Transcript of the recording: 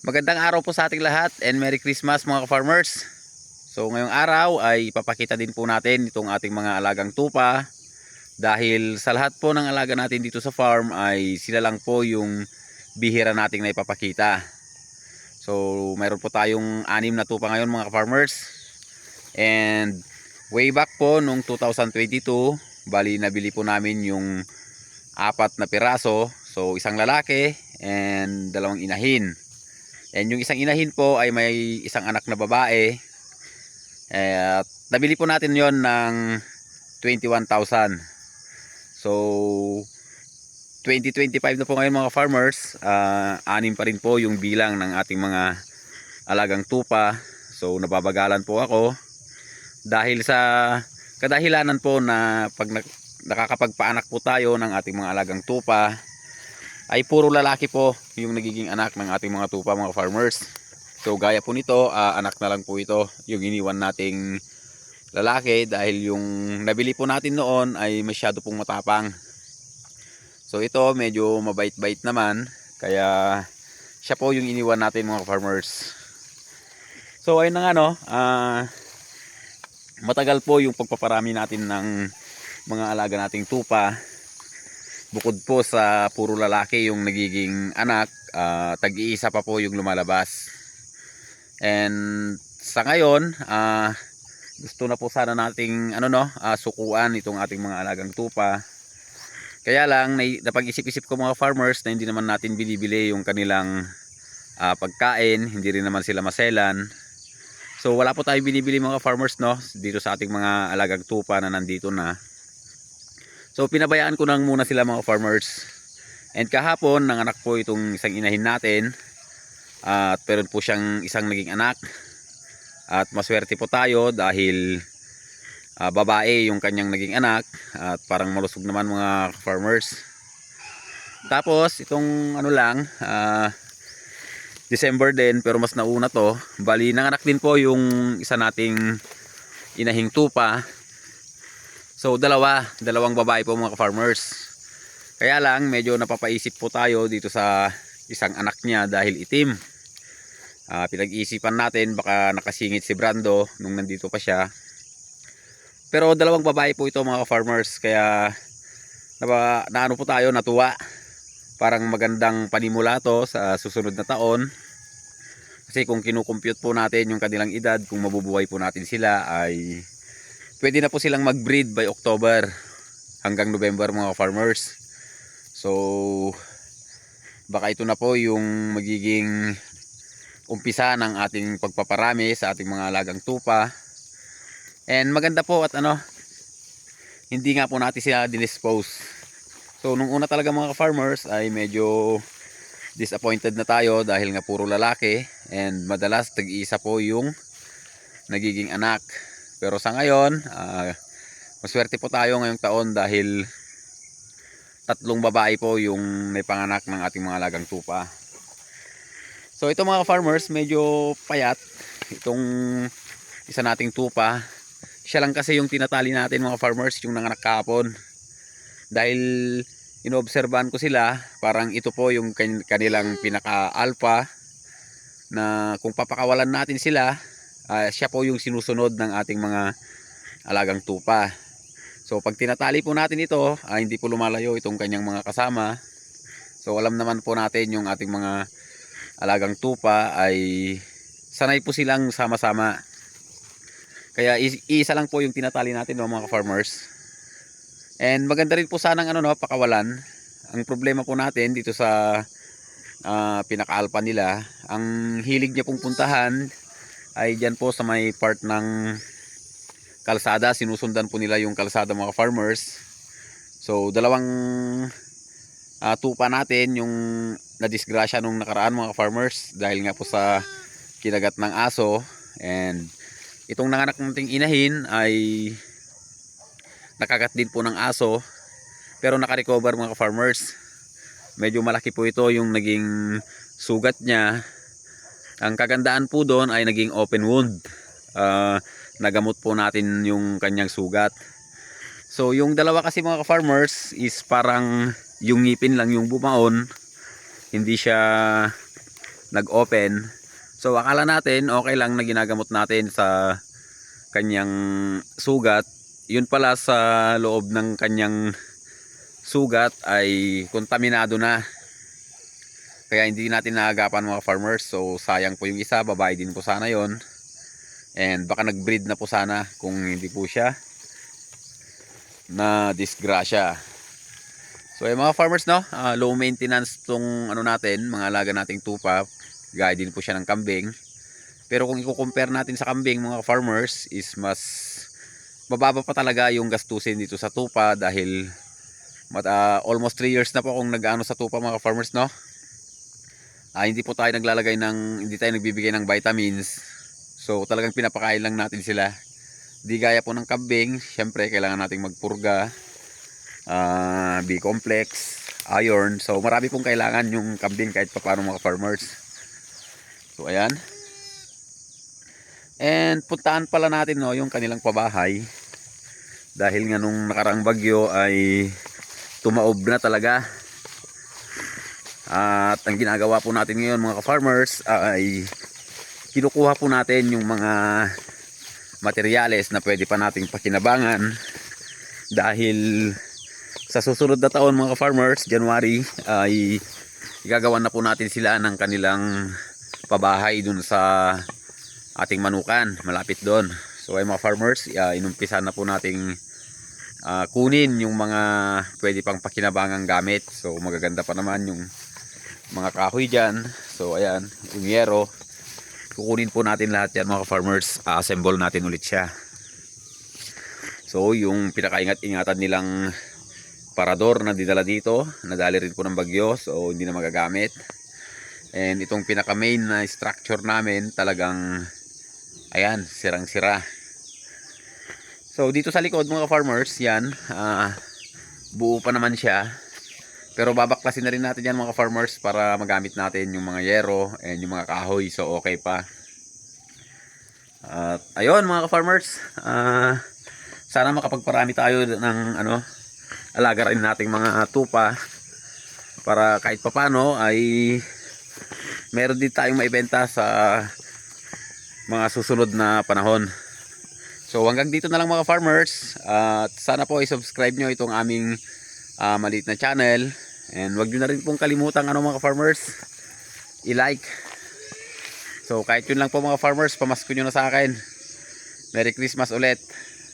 Magandang araw po sa ating lahat and Merry Christmas mga ka-farmers. So ngayong araw ay ipapakita din po natin itong ating mga alagang tupa. Dahil sa lahat po ng alaga natin dito sa farm ay sila lang po yung bihira nating na ipapakita. So mayroon po tayong 6 na tupa ngayon mga ka-farmers. And way back po nung 2022, bali nabili po namin yung 4 na piraso. So isang lalaki and 2 inahin. And yung isang inahin po ay may isang anak na babae. At nabili po natin yon ng 21,000. So 2025 na po ngayon mga farmers. 6 pa rin po yung bilang ng ating mga alagang tupa. So nababagalan po ako dahil sa kadahilanan po na pag nakakapagpaanak po tayo ng ating mga alagang tupa ay puro lalaki po yung nagiging anak ng ating mga tupa mga farmers. So gaya po nito, anak na lang po ito yung iniwan nating lalaki dahil yung nabili po natin noon ay masyado pong matapang. So ito medyo mabait-bait naman, kaya siya po yung iniwan natin mga farmers. So ayun na nga no, matagal po yung pagpaparami natin ng mga alaga nating tupa. Bukod po sa puro lalaki yung nagiging anak, tag-iisa pa po yung lumalabas. And sa ngayon, gusto na po sana nating sukuan itong ating mga alagang tupa. Kaya lang napag-isip-isip ko mga farmers na hindi naman natin binibili yung kanilang pagkain, hindi rin naman sila maselan. So wala po tayong binibili mga farmers no dito sa ating mga alagang tupa na nandito na. So pinabayaan ko lang muna sila mga farmers. And kahapon nanganak po itong isang inahin natin. At meron po siyang isang naging anak. At maswerte po tayo dahil babae yung kanyang naging anak. At parang malusog naman mga farmers. Tapos itong December din pero mas nauna to. Bali nanganak din po yung isa nating inahing tupa. So dalawang babae po mga farmers. Kaya lang medyo napapaisip po tayo dito sa isang anak niya dahil itim. Pinag-iisipan natin baka nakasingit si Brando nung nandito pa siya. Pero dalawang babae po ito mga farmers, kaya naano po tayo, natuwa. Parang magandang panimula to sa susunod na taon. Kasi kung kinukompute po natin yung kanilang edad, kung mabubuhay po natin sila ay pwede na po silang mag-breed by October hanggang November mga farmers. So baka ito na po yung magiging umpisa ng ating pagpaparami sa ating mga alagang tupa. And maganda po at hindi nga po natin sila dinispose. So nung una talaga mga farmers ay medyo disappointed na tayo dahil nga puro lalaki and madalas tag-isa po yung nagiging anak. Pero sa ngayon, maswerte po tayo ngayong taon dahil 3 babae po yung may panganak ng ating mga alagang tupa. So ito mga farmers, medyo payat itong isa nating tupa. Siya lang kasi yung tinatali natin mga farmers, yung nanganak kahapon. Dahil inoobserbahan ko sila, parang ito po yung kanilang pinaka-alpha na kung papakawalan natin sila, siya po yung sinusunod ng ating mga alagang tupa. So pag tinatali po natin ito, hindi po lumalayo itong kanyang mga kasama. So alam naman po natin yung ating mga alagang tupa ay sanay po silang sama-sama. Kaya isa lang po yung tinatali natin mga farmers. And maganda rin po sanang pakawalan. Ang problema po natin dito sa pinaka-alpha nila, ang hilig niya pong puntahan ay dyan po sa may part ng kalsada. Sinusundan po nila yung kalsada mga farmers. So dalawang tupa natin yung nadisgrasya nung nakaraan mga farmers dahil nga po sa kinagat ng aso. And itong nanganak nating inahin ay nakagat din po ng aso pero nakarecover mga farmers. Medyo malaki po ito yung naging sugat niya. Ang kagandaan po doon ay naging open wound. Nagamot po natin yung kanyang sugat. So yung dalawa kasi mga farmers is parang yung ngipin lang yung bumaon. Hindi siya nag-open. So akala natin okay lang na ginagamot natin sa kanyang sugat. Yun pala sa loob ng kanyang sugat ay kontaminado na. Kaya hindi natin naagapan mga farmers. So sayang po yung isa, babae din po sana yon. And baka nag-breed na po sana kung hindi po siya na disgrasya. So mga farmers, no, low maintenance tong ano natin, mga alaga nating tupa. Gaya din po siya ng kambing. Pero kung i-compare natin sa kambing mga farmers is mas mababa pa talaga yung gastusin dito sa tupa dahil almost 3 years na po akong nag-ano sa tupa mga farmers, no. Hindi po tayo hindi tayo nagbibigay ng vitamins. So talagang pinapakain lang natin sila. Di gaya po ng kambing, syempre kailangan nating magpurga, B-complex, iron. So marami pong kailangan yung kambing kahit pa paano mga farmers. So ayan. And puntaan pala natin, no, yung kanilang pabahay. Dahil nga nung nakaraang bagyo ay tumaob na talaga. At ang ginagawa po natin ngayon mga farmers ay kinukuha po natin yung mga materyales na pwede pa nating pakinabangan. Dahil sa susunod na taon mga farmers, January, ay igagawan na po natin sila ng kanilang pabahay dun sa ating manukan, malapit doon. So ay mga farmers, inumpisa na po nating kunin yung mga pwede pang pakinabangang gamit. So magaganda pa naman yung mga kahoy dyan. So ayan, yung yero, kukunin po natin lahat yan mga farmers. Assemble natin ulit siya. So yung pinakaingat-ingatan nilang parador na dinala dito, nadali rin po ng bagyo, so hindi na magagamit. And itong pinaka main na structure namin talagang ayan, sirang-sira. So dito sa likod mga farmers, yan, buo pa naman siya. Pero babaklasin na rin natin yan mga farmers para magamit natin yung mga yero and yung mga kahoy. So okay pa. At ayun mga farmers, sana makapagparami tayo ng alaga rin nating mga tupa para kahit papano ay meron din tayong maibenta sa mga susunod na panahon. So hanggang dito na lang mga farmers, at sana po i-subscribe nyo itong aming maliit na channel, and wag nyo na rin pong kalimutan mga farmers, i-like. So kahit yun lang po mga farmers, pamasko nyo na sa akin. Merry Christmas ulit.